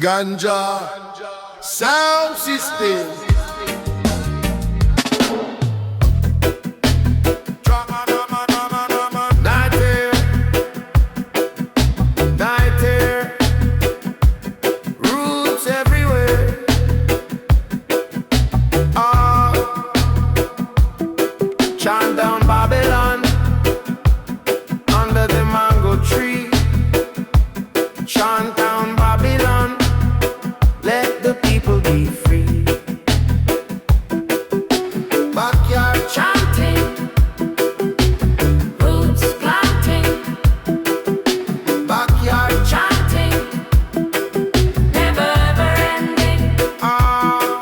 Ganja sound system. Night here, night here, roots everywhere. Ah, chant down Babylon under the mango tree. Chant down Babylon. Let the people be free. Backyard chanting, roots planting. Backyard chanting, never ever ending. Ah,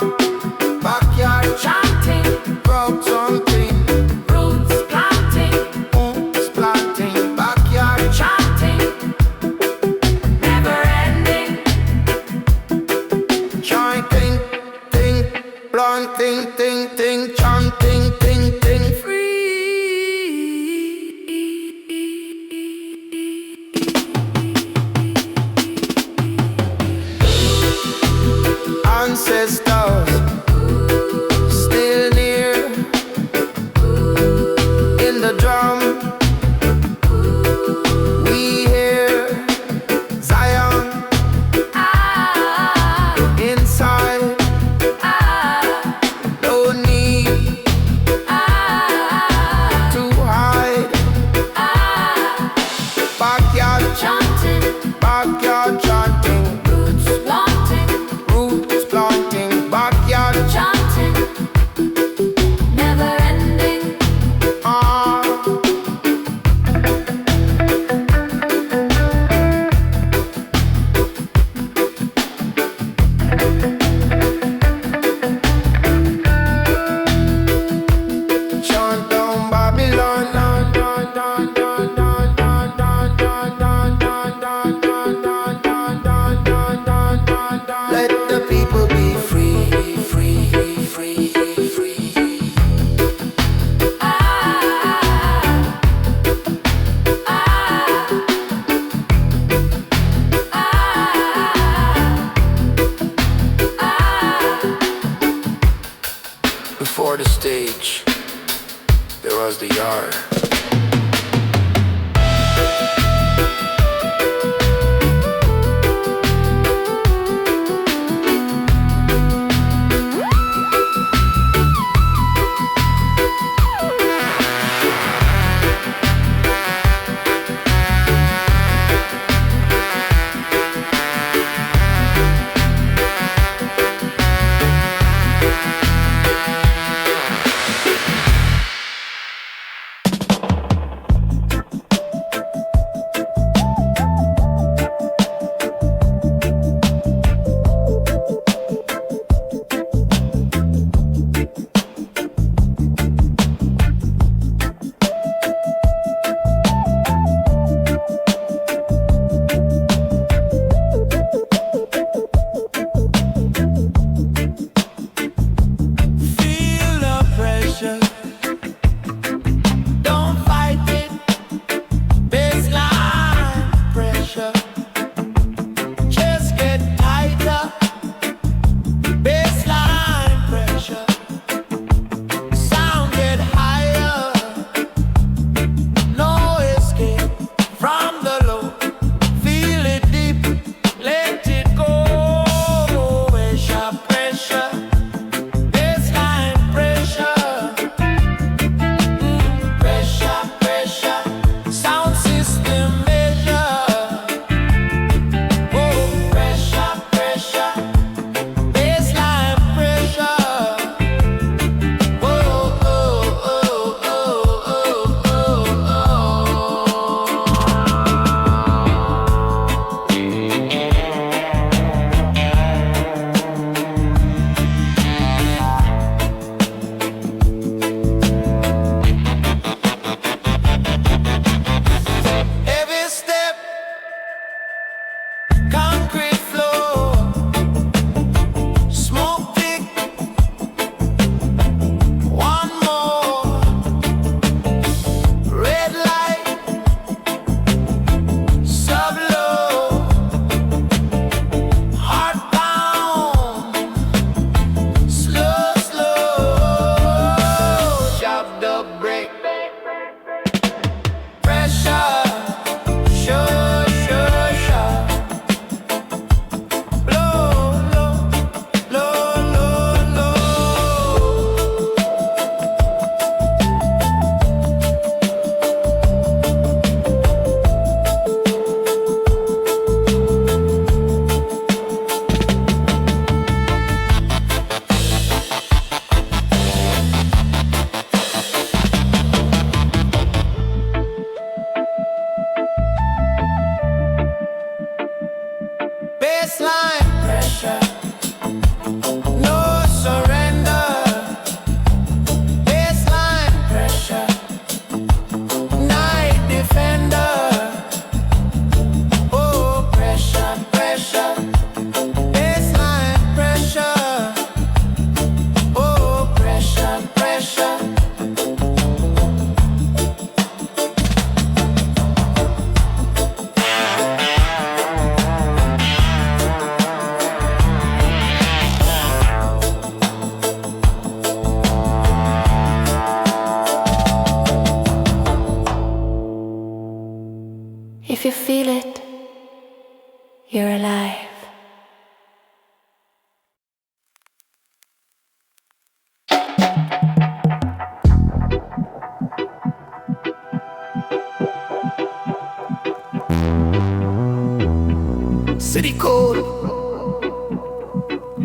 backyard chanting, road something. Roots planting, backyard chanting, never ending. Chanting, ting, planting, ting, ting, chanting, ting, ting, free. Ancestors still near in the drum. We hear Zion inside. No need to hide. Backyard chanting, backyard chanting, roots planting, backyard chanting, never ending. Ah. Chant down Babylon. Let the people be free, free, free, free. Before the stage, there was the yard.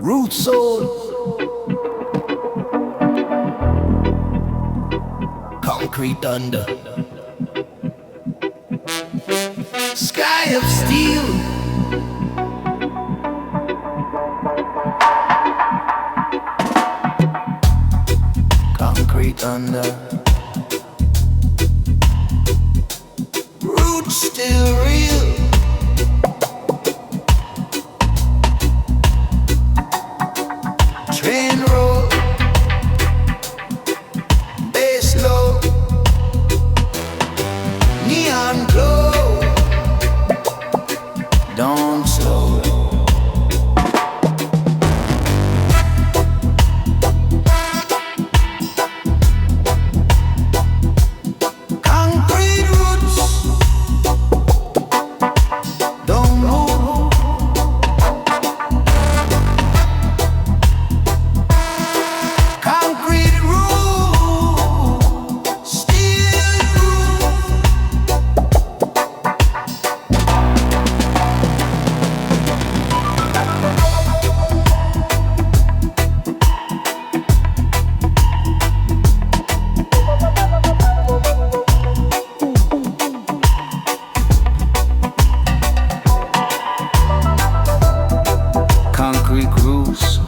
Root soul, concrete under, sky of steel, concrete under, roots still real. Train roll, bass low, neon glow, don't slow. Concrete roots, don't move. Concrete roof, steel roof. Concrete grooves,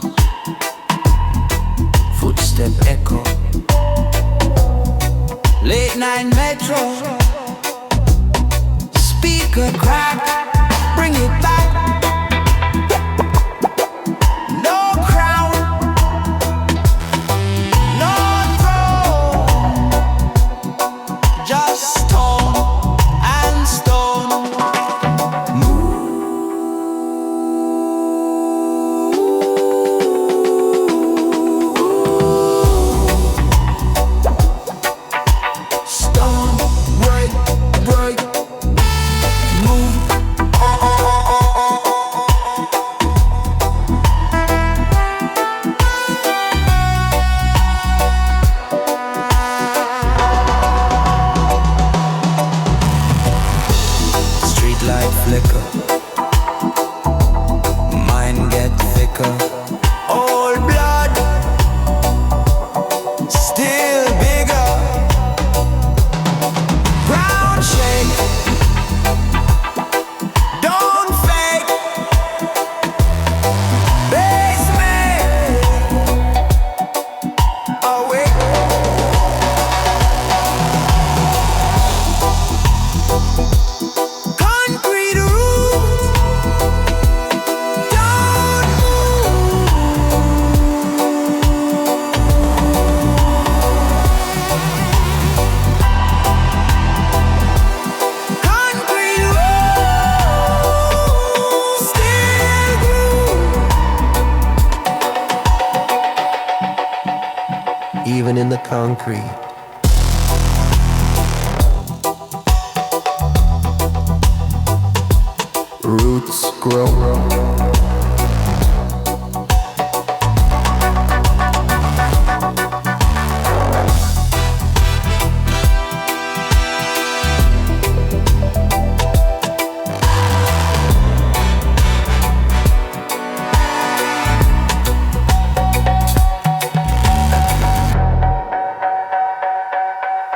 footstep echo, late night metro, speaker crack, bring it back. No crown, no throne, just stone and stone. Stone, break, break, move. Street light flicker, mind get thicker. Old blood, still bigger. Ground shake, don't fake. Basement, awake. Concrete roots, don't move. Concrete roof, steel groove. Even in the concrete, roots grow.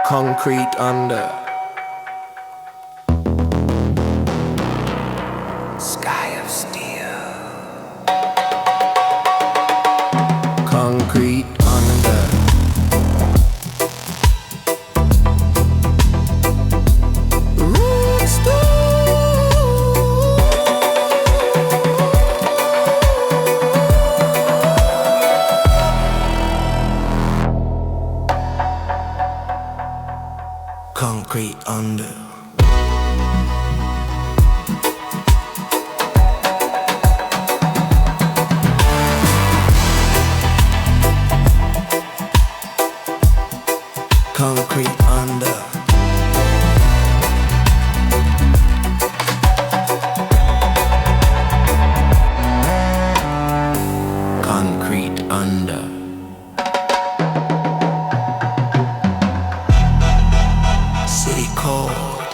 Concrete under, sky of steel. Concrete under, roots concrete under. Concrete under. Concrete under. City cold.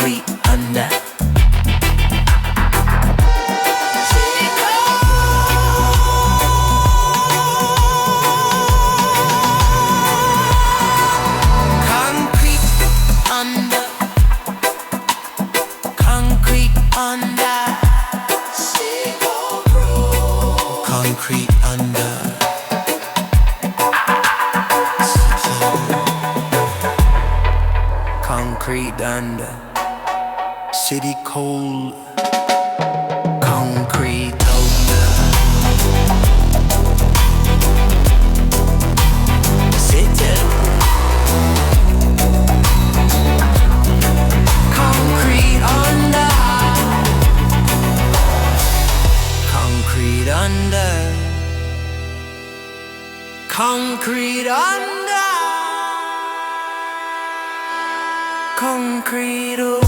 concrete under. Concrete under. Concrete under. City cold. Concrete under. City. Concrete under. Concrete under. Concrete under. Concrete over.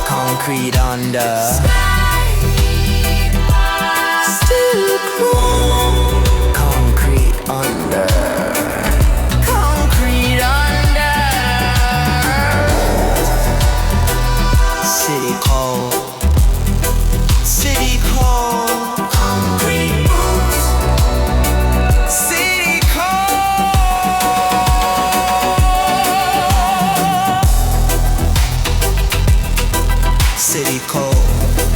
Concrete under. Still cold. Concrete under. Concrete under. City cold. City cold. Concrete boots. City cold. City cold.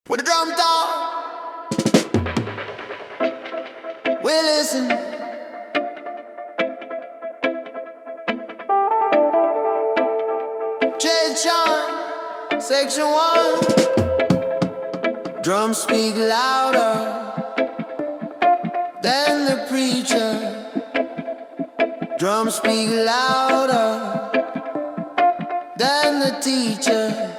With the drum down, we listen. J-John, section 1. Drums speak louder than the preacher. Drums speak louder than the teacher.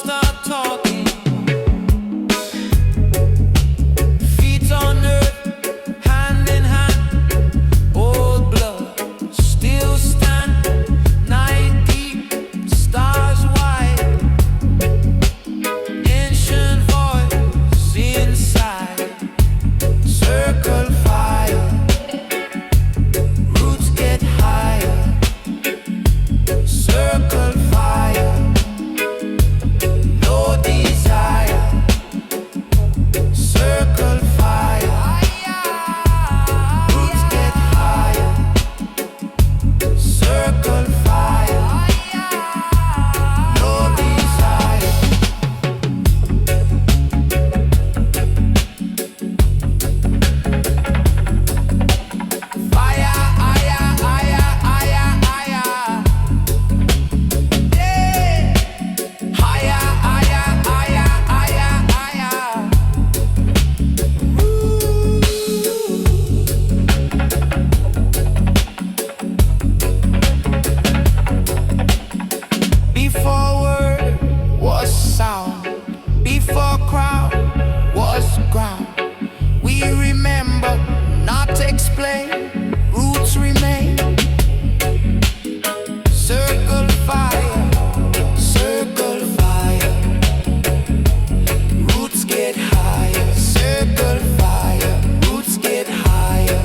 start talking. Feet on earth, hand in hand. Old blood still stand. Night deep, stars wide. Ancient voice inside. Circle fire. Roots get higher. Circle fire. No desire. Circle fire. Roots get higher. Circle fire. No desire. Fire, higher, higher, higher, higher. Yeah. Higher, higher, higher, higher, higher. Before word was sound, before crowd was ground. We remember, not explain, roots remain. Circle fire, circle fire. Roots get higher, circle fire. Roots get higher.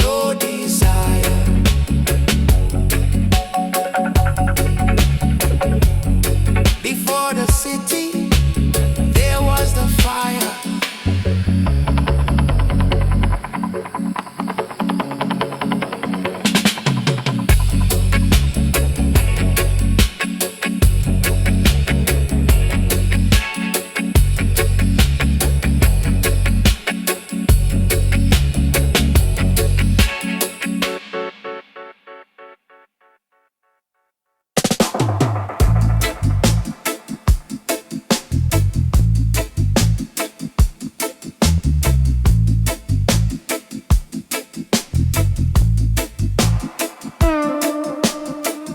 No desire. Before the city, there was the fire.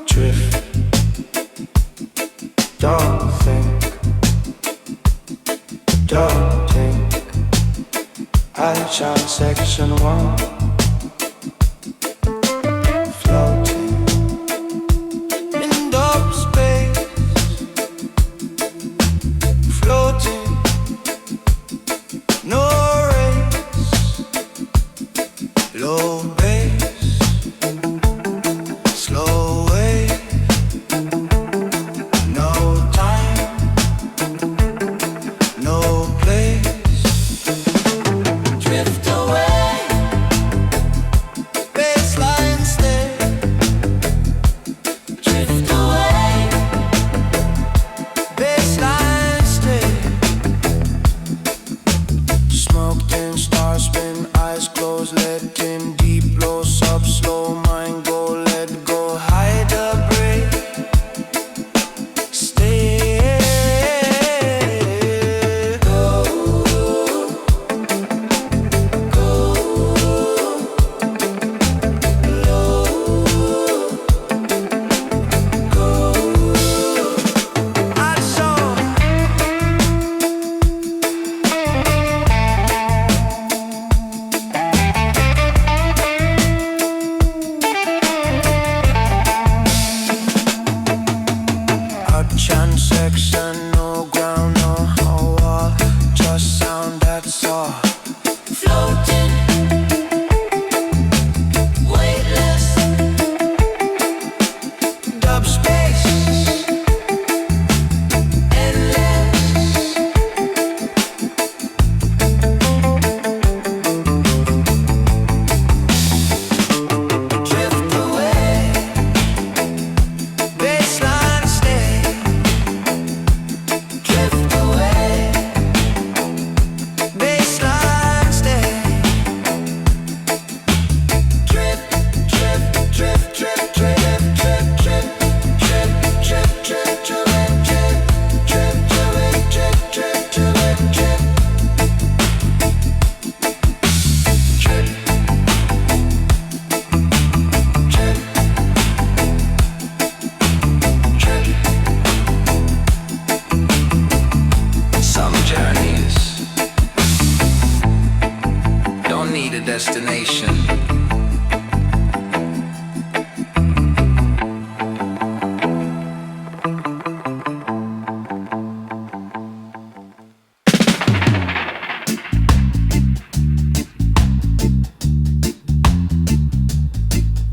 Drift, don't think, don't think. I shot section 1, floating In dark space, floating, no race, low bass, slow wave, no time, no place. Drift away, baseline stay. Drift away, baseline stay. Smoked in, star spin, eyes closed, let in deep, low, sub, slow, mind go, let go, hide the break, stay. Go, go, low, go. I saw. A chance section, no ground, no wall, just sound, that's all. Floating, weightless, dub space, endless. Drift away, baseline stay. Drift away, baseline destination.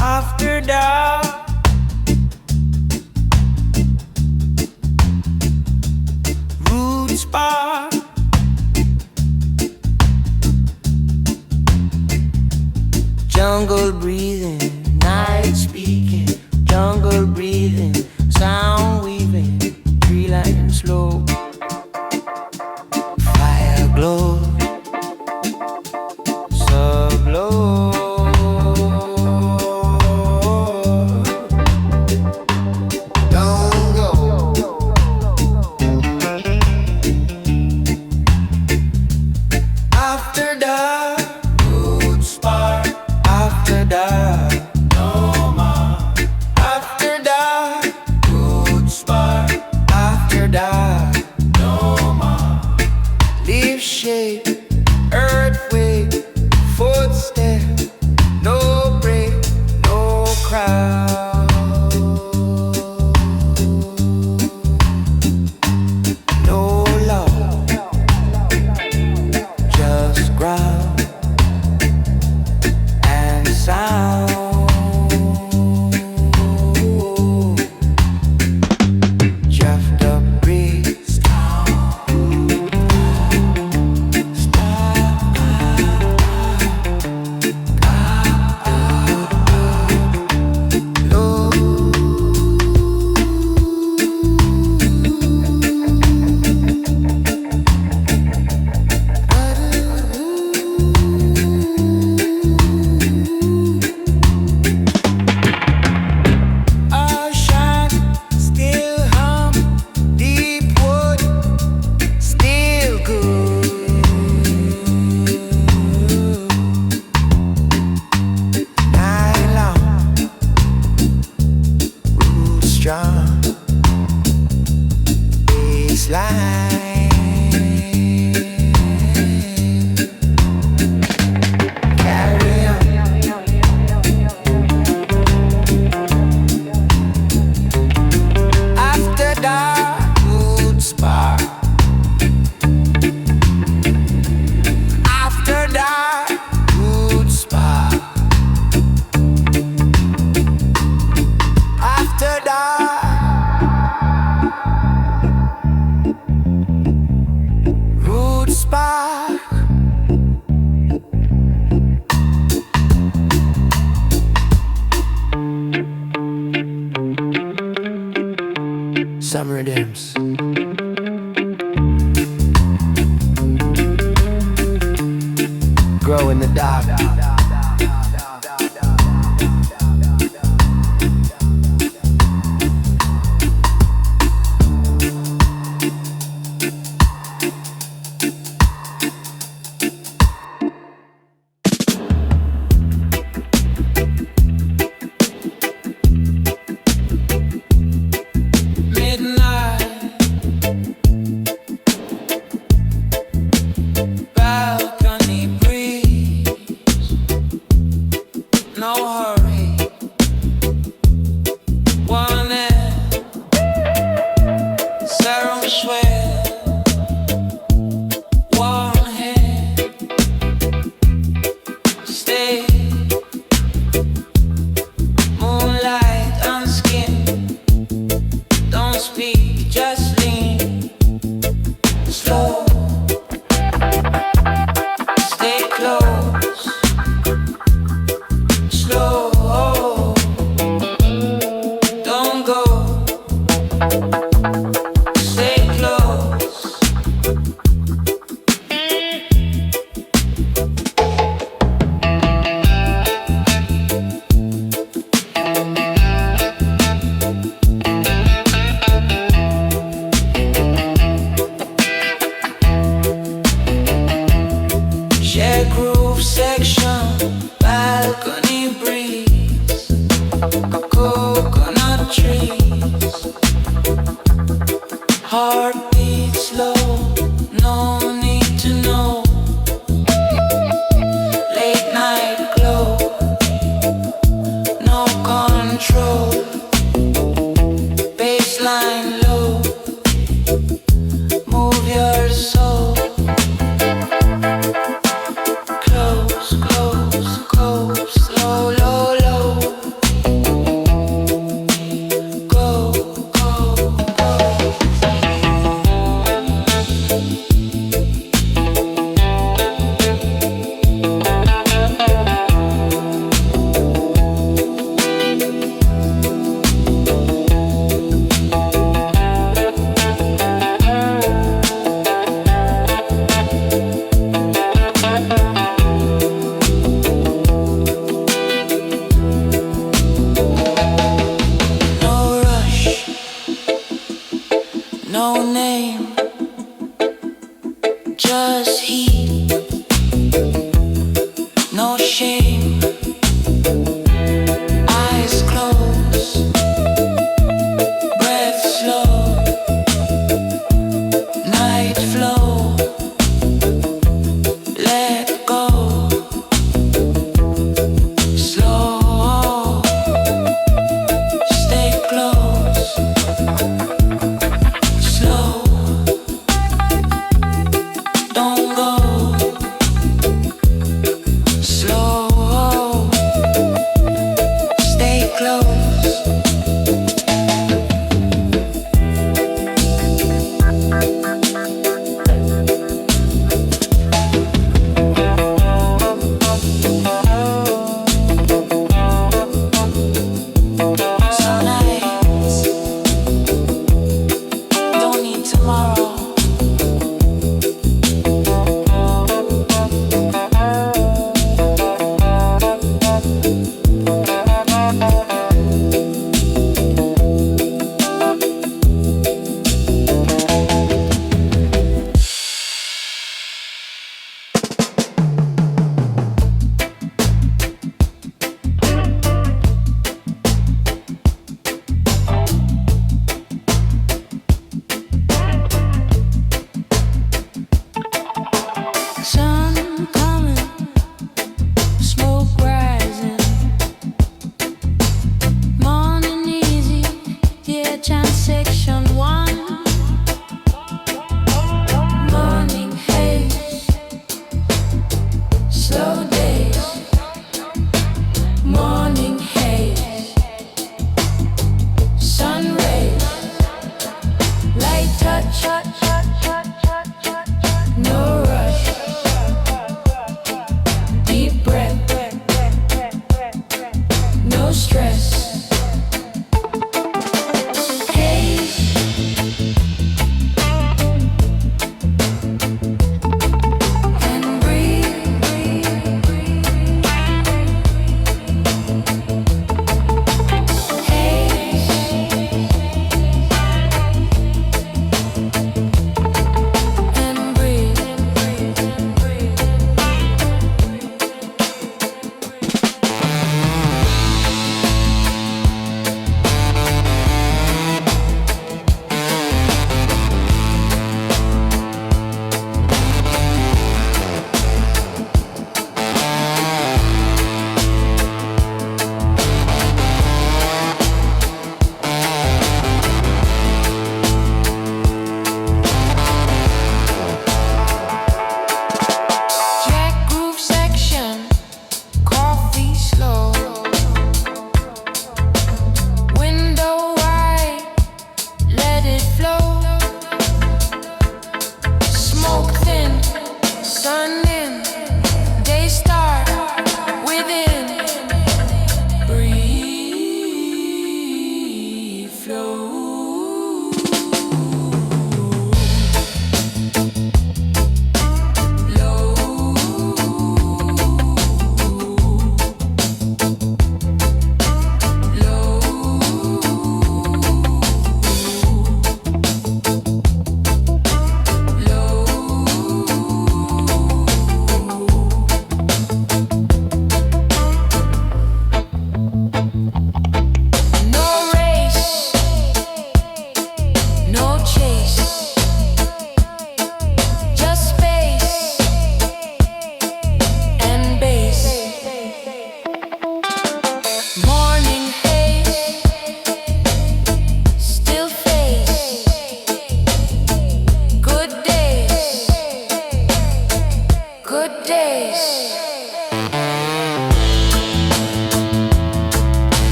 After dark, roots bar, jungle breathing, night speaking, jungle breathing, sound weaving, tree line slow, fire glow, subglow. Some rhythms. Grow in the dark. Late night no name, just heat, no shame, eyes closed, breath slow, night flow, let go, slow, stay close, slow, don't go, slow, stay close. Some nights don't need tomorrow. Sun coming, smoke rising. Morning easy, yeah, chant section 1. Morning haze, slow days. Morning haze, sun rays, light touch, no rush. Deep breath, no stress. Haze, and breathe. Haze,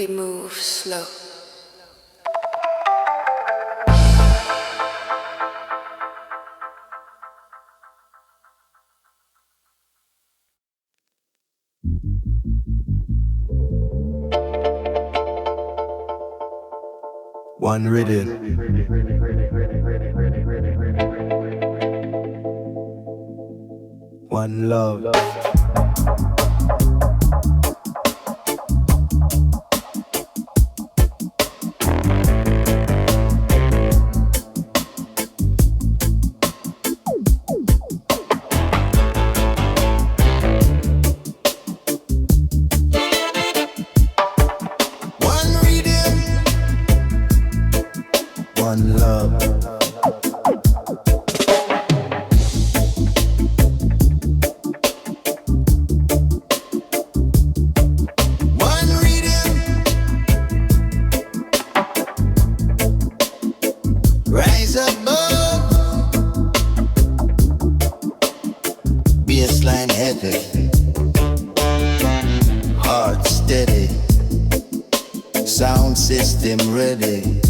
we move slow. One rhythm. One love. One love. One rhythm. Rise above. Bassline heavy. Heart steady. Sound system ready.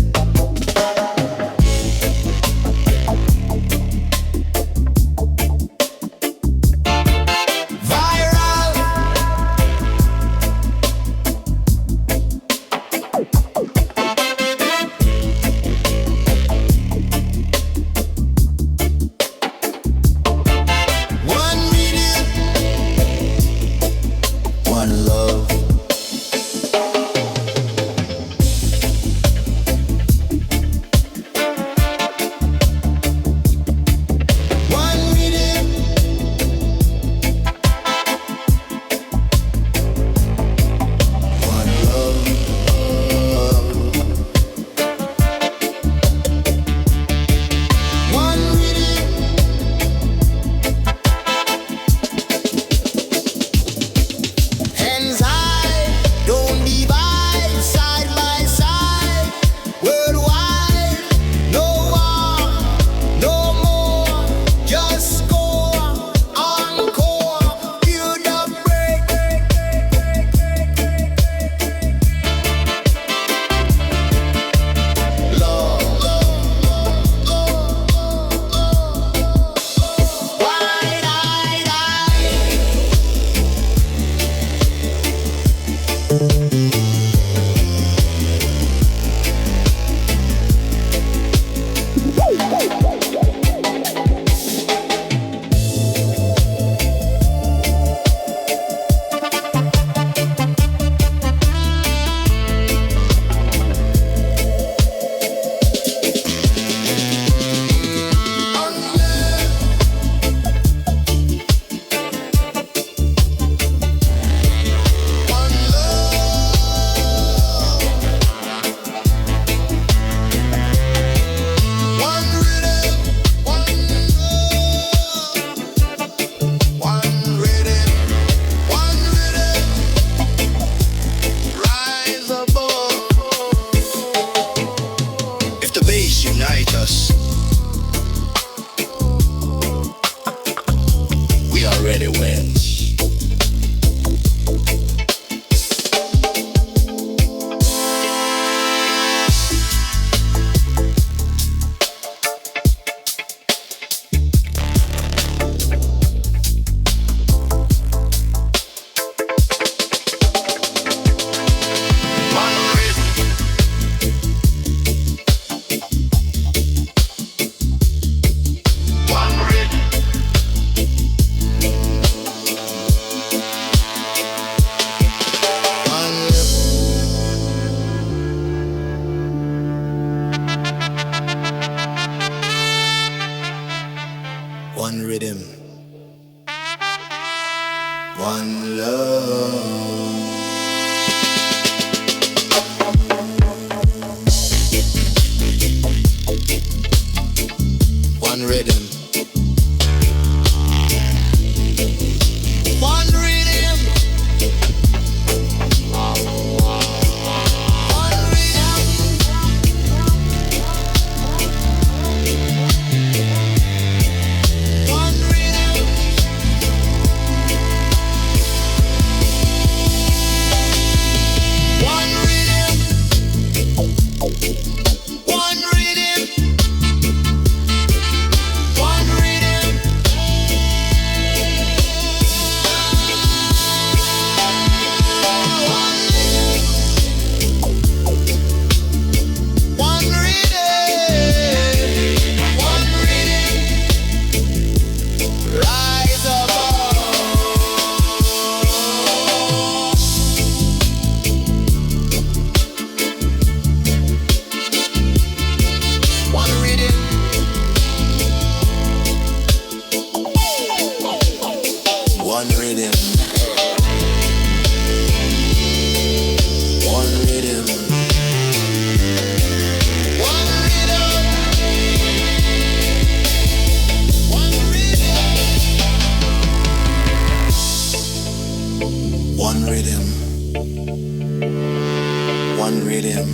one rhythm,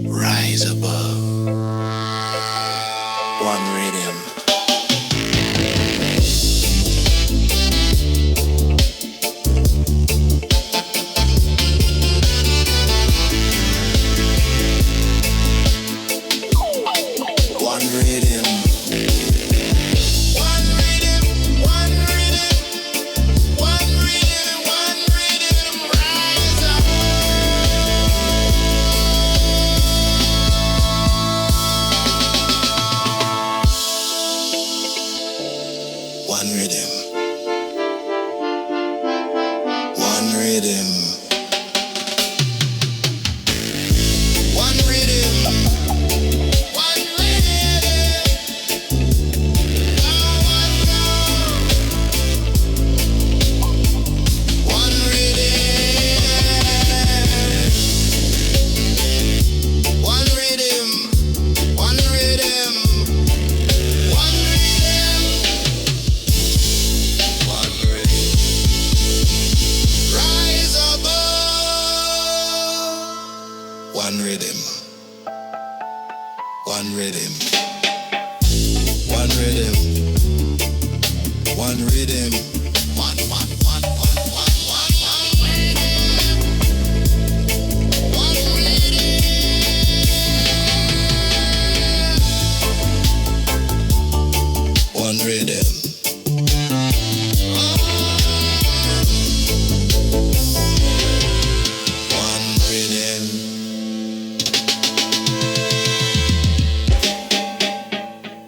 rise above. One rhythm. One rhythm. One rhythm, one rhythm, one rhythm, one rhythm, rise up. One rhythm. One rhythm. One rhythm. One rhythm. One rhythm. One rhythm. One rhythm. One rhythm. One rhythm. Rise above. One rhythm. One rhythm. One rhythm. One rhythm. One rhythm. One rhythm. One rhythm. One rhythm. One rhythm.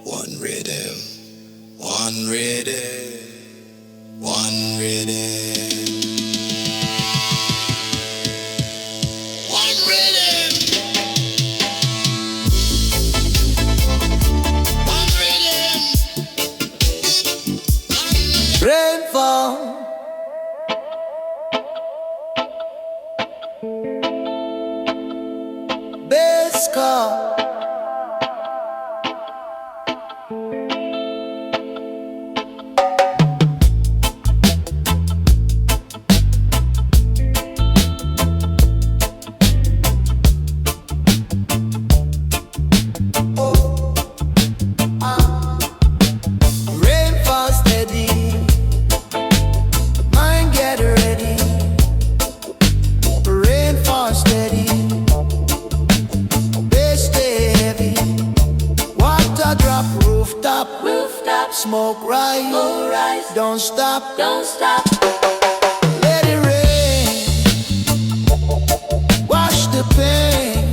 One rhythm. One rhythm. One rhythm. One rhythm. Rainfall. Bass call. Rainfall steady. Mind get ready. Rainfall steady. Bass stay heavy. Water drop rooftop. Smoke rise. Don't stop. Let it rain. Wash the pain.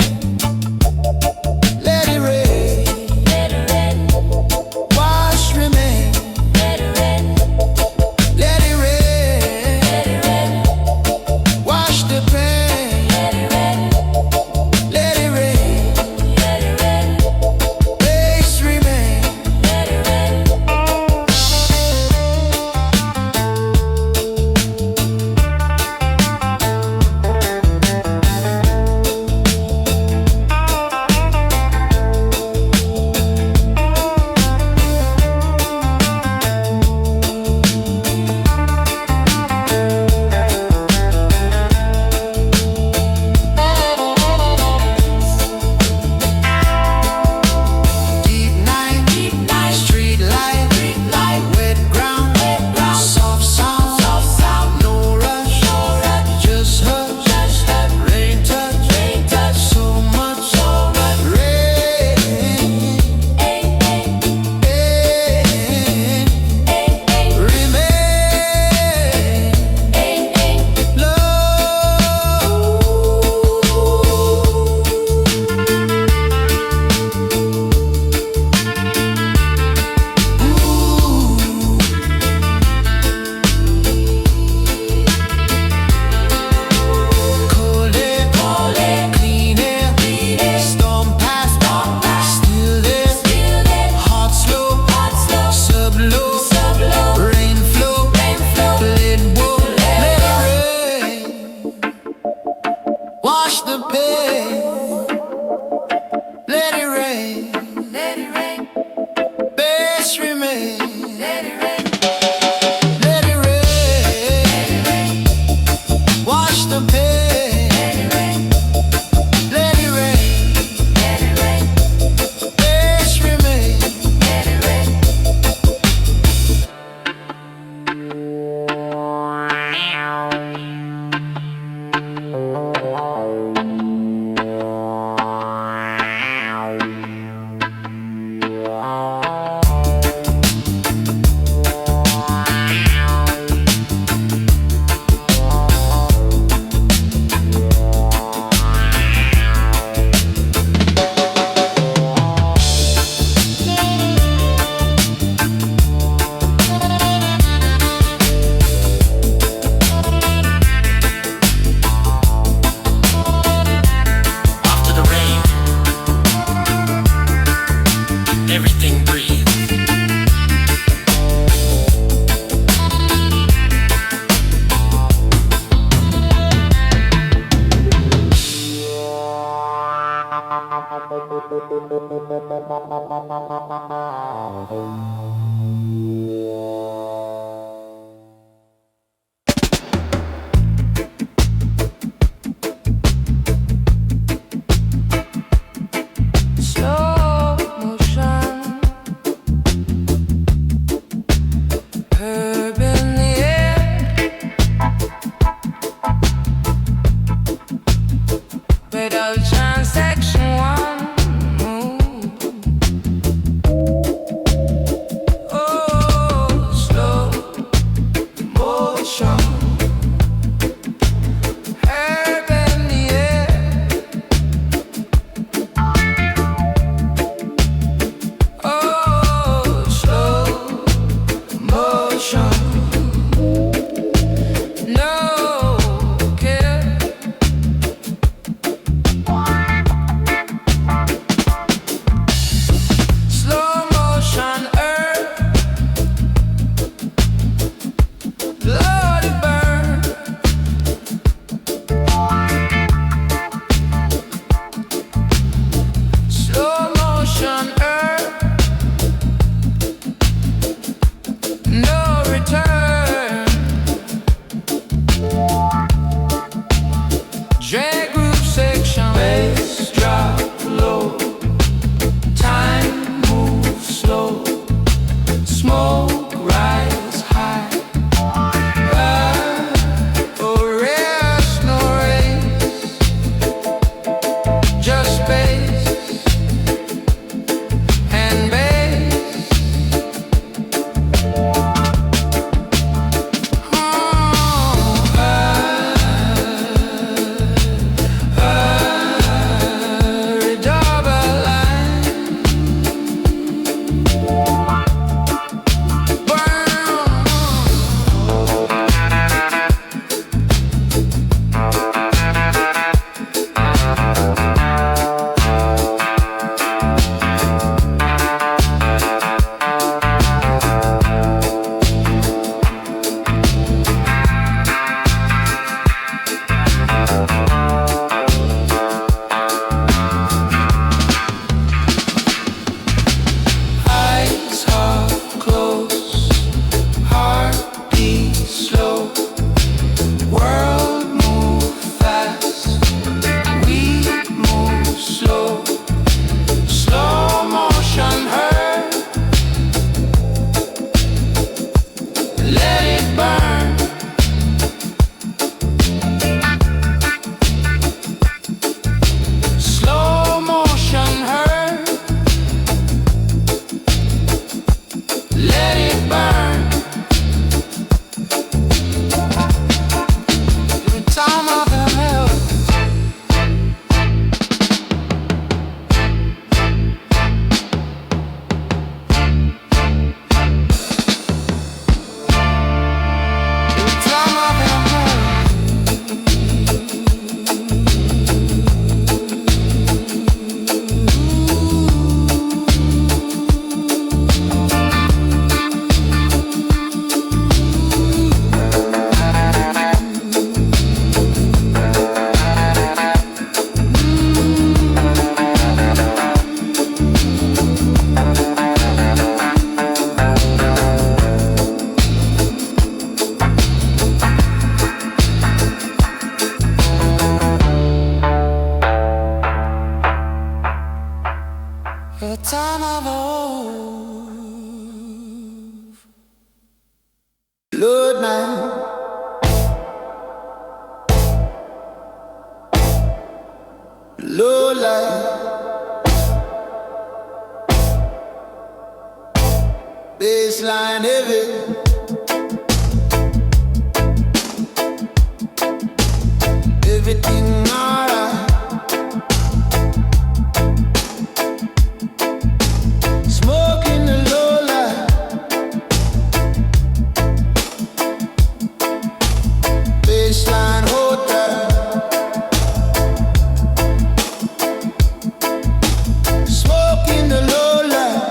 Let it rain. Wash remain. Let it rain. Wash the pain. Let it rain. Bass remain. Deep night, street light, wet ground, soft sound, no rush, just hush, rain touch, so much rain, remain low. Cold air, clean air, storm past, still there, hot slow, sub low, rain flow, let go, let it rain, wash the pain, let it rain, bass remain, let it rain, wash the pain. Slow motion, herb in the air, without transaction one. Oh, slow motion, herb in the air. Oh, slow motion, no care. Slow motion, earth, bloody burn. Slow motion, earth, no return. Drag group section, bass drop low, time moves slow, smoke rise high. Oh, rest, no race, just space and bass. Double line, eyes half closed, heart beat slow, world move fast, we move slow, slow motion hurt, let it burn. Slow motion hurt, let it burn. The time of the hell. The time of the hell. The time of old. Lord man, low light, baseline heavy. Everything alright. Smoking the low light. Baseline hold tight. Smoking the low light.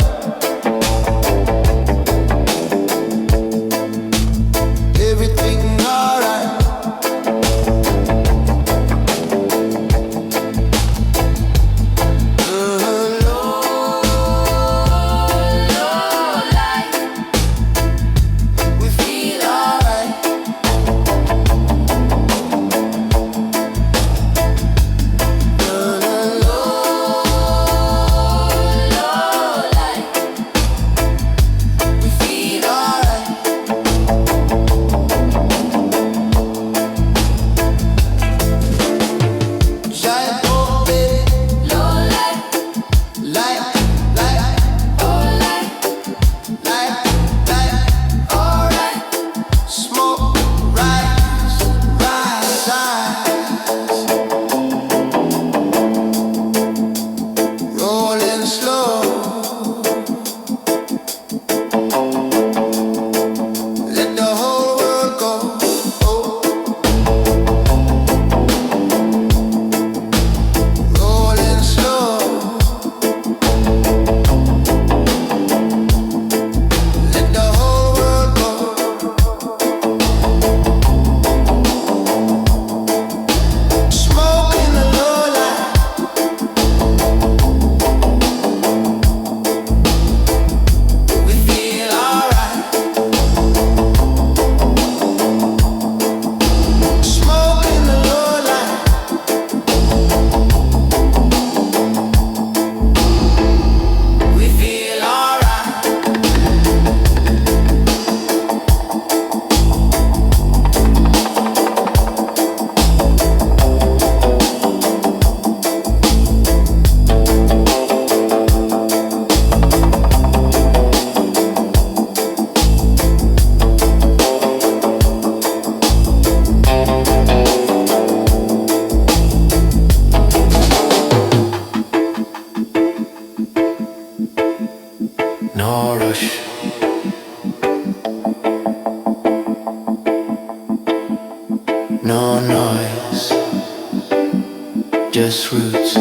just roots.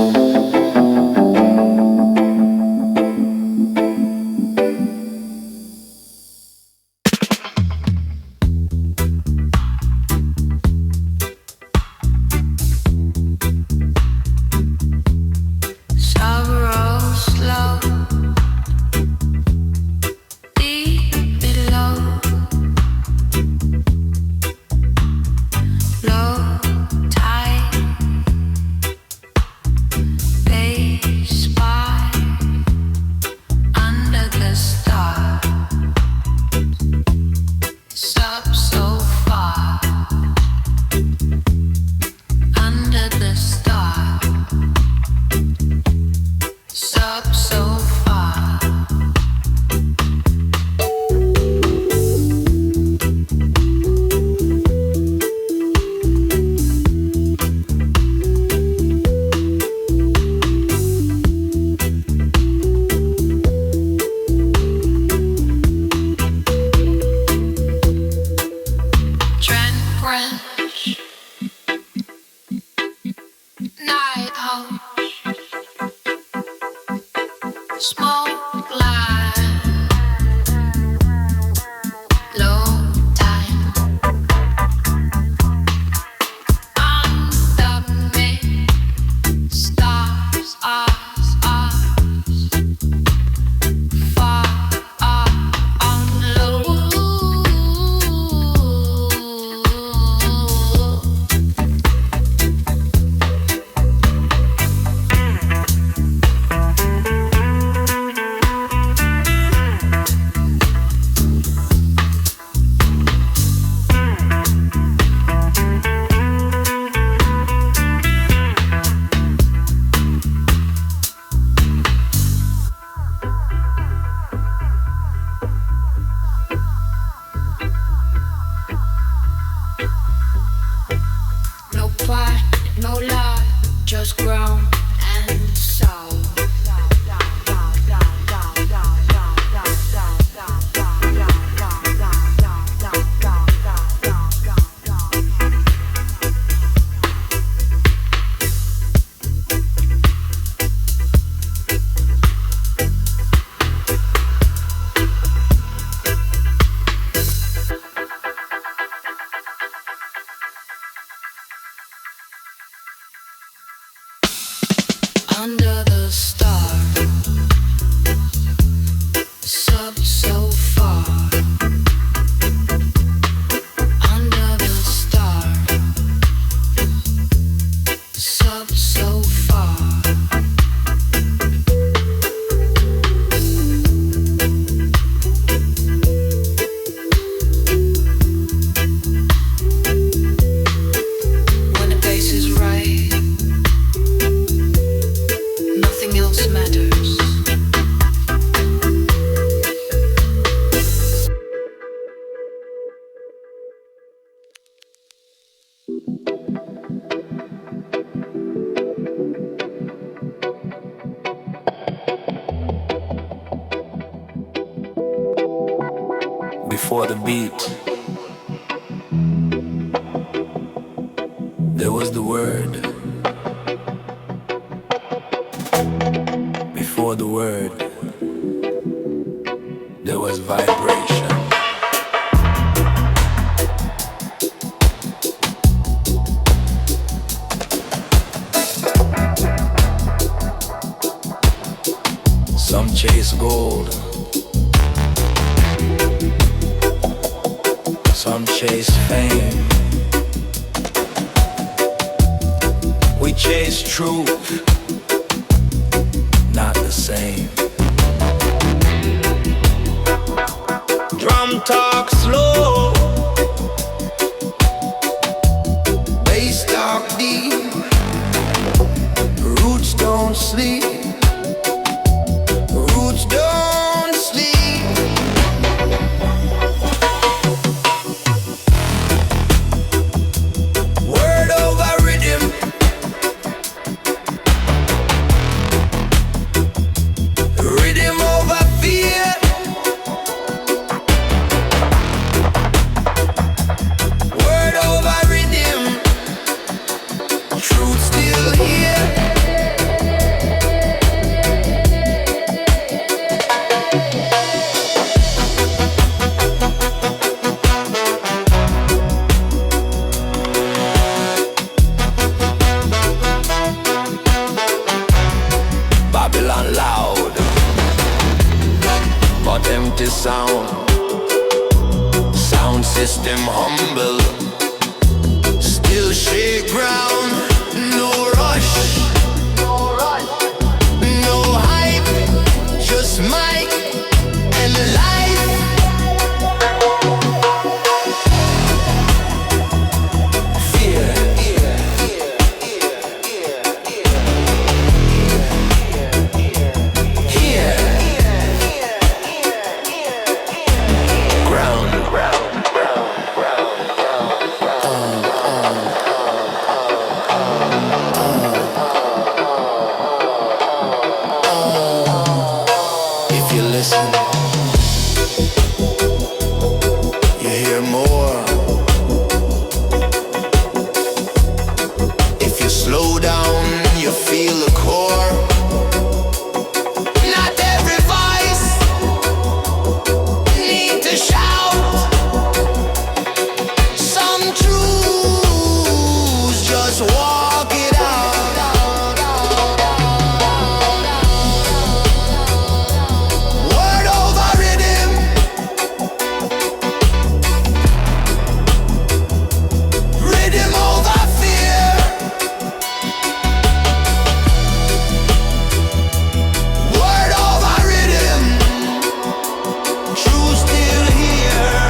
Under the star, sub so far. Under the star, sub so far. When the bass is right, nothing else matters. Before the beat, there was the word. Before the word, there was vibration. Some chase gold, some chase fame. We chase truth, not the same. Drum talk slow, Bass talk deep, roots don't sleep, roots don't sleep. Word over rhythm, rhythm over fear. truth still here. Babylon loud, but empty sound. Sound system humble, Still shake ground, no rush, no hype, just mic and life. fear. Here, ground. If you listen, you hear more. If you slow down, you feel the core. Not every voice need to shout. Some truths just walk it out. Word over rhythm, rhythm over fear. Word over rhythm, truth still here.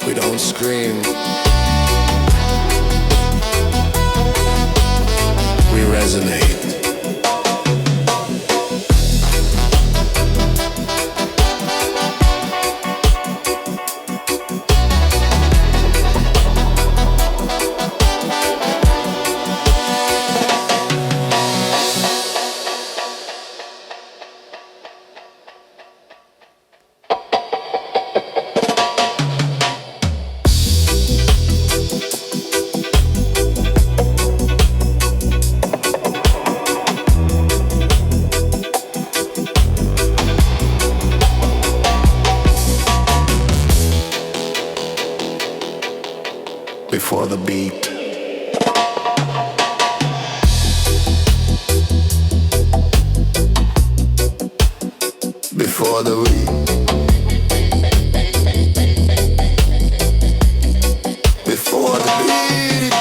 We don't scream, we resonate. Before the beat, before the beat, before the beat,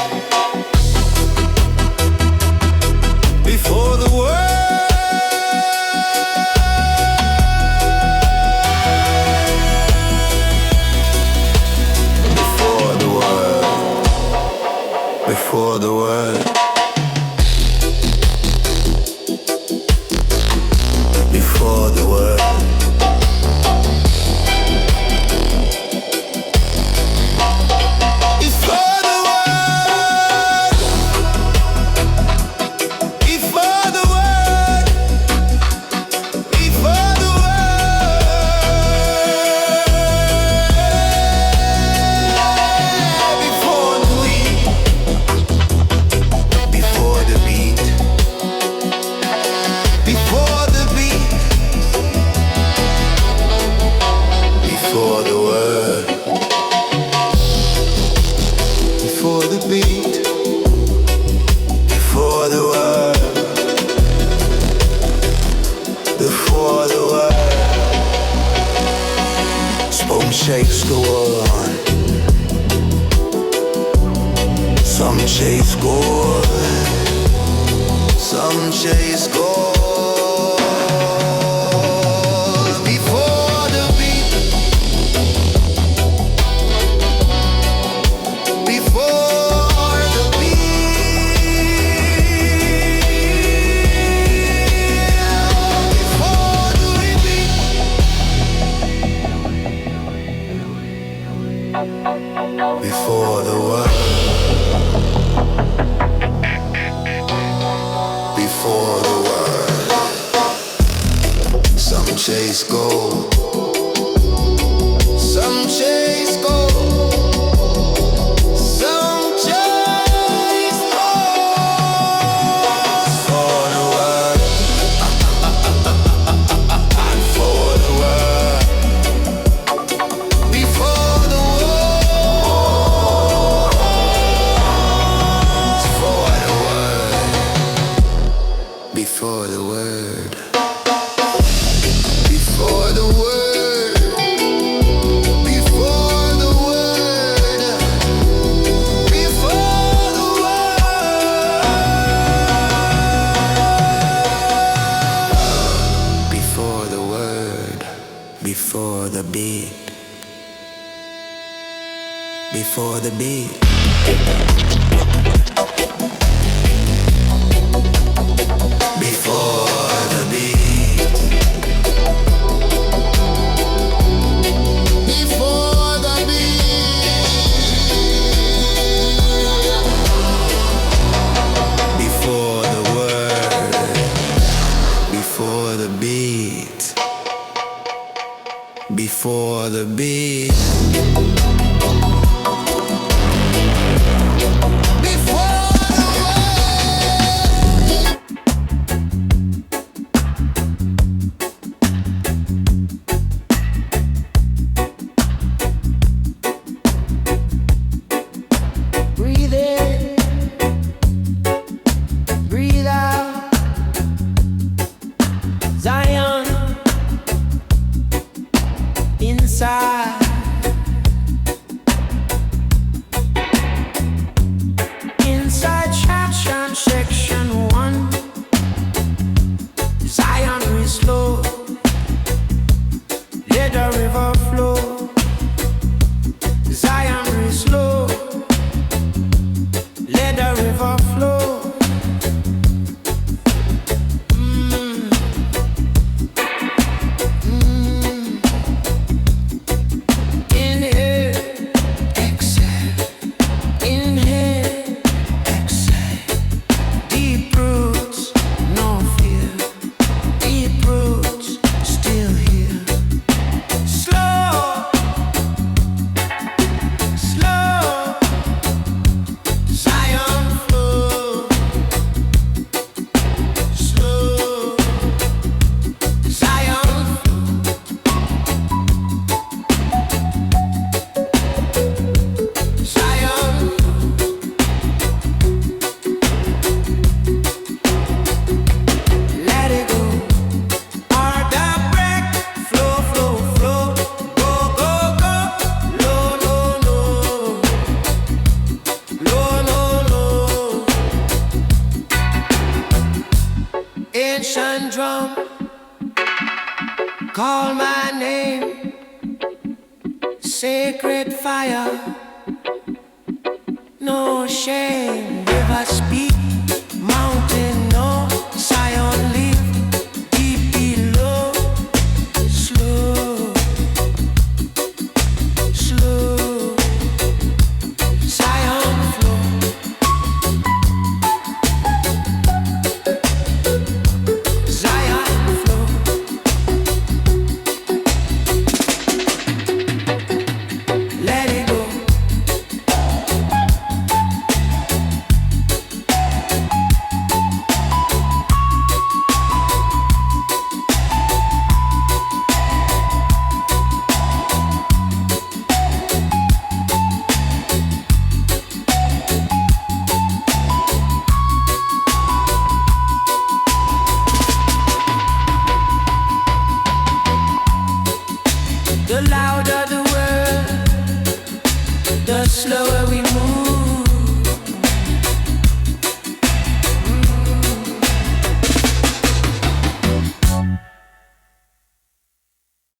before the word, before the word, before the word, before the word. Before the word, before the word, before the word, before the beat, before the beat, before the word, before the beat, before the word, before the word. Spoon shakes the world. Some chase gold, some chase gold. Before the beat, before the beat, before the beat, before the word, before the word. Some chase gold. Some chase gold. Some chase gold. For the world. And for the world. Before the world. For the world. Before the word. Before the word. Before the word. Before the word. Before the word. Before the beat. Before the beat. Before the beat. Before the beat. Before the word. Before the beat. Before the beat. Breathe in, breathe out. Zion inside. Inside section, section 1. Zion we slow. Let the river flow. Zion we slow. Let the river flow. Inhale, exhale. Inhale, exhale. Deep roots, no fear. Deep roots, still here. Slow, slow. Zion flow, slow. Zion flow, Zion flow. Let it go. Heart that break, flow, flow, flow. Go, go, go. Low, low, low. Low, low, low. Ancient drum, call my name. Sacred fire, no shame. River speak, mountain no. Zion live, deep below. Slow, slow. Zion flow. Zion flow. Let it go. The louder the word, the slower we move.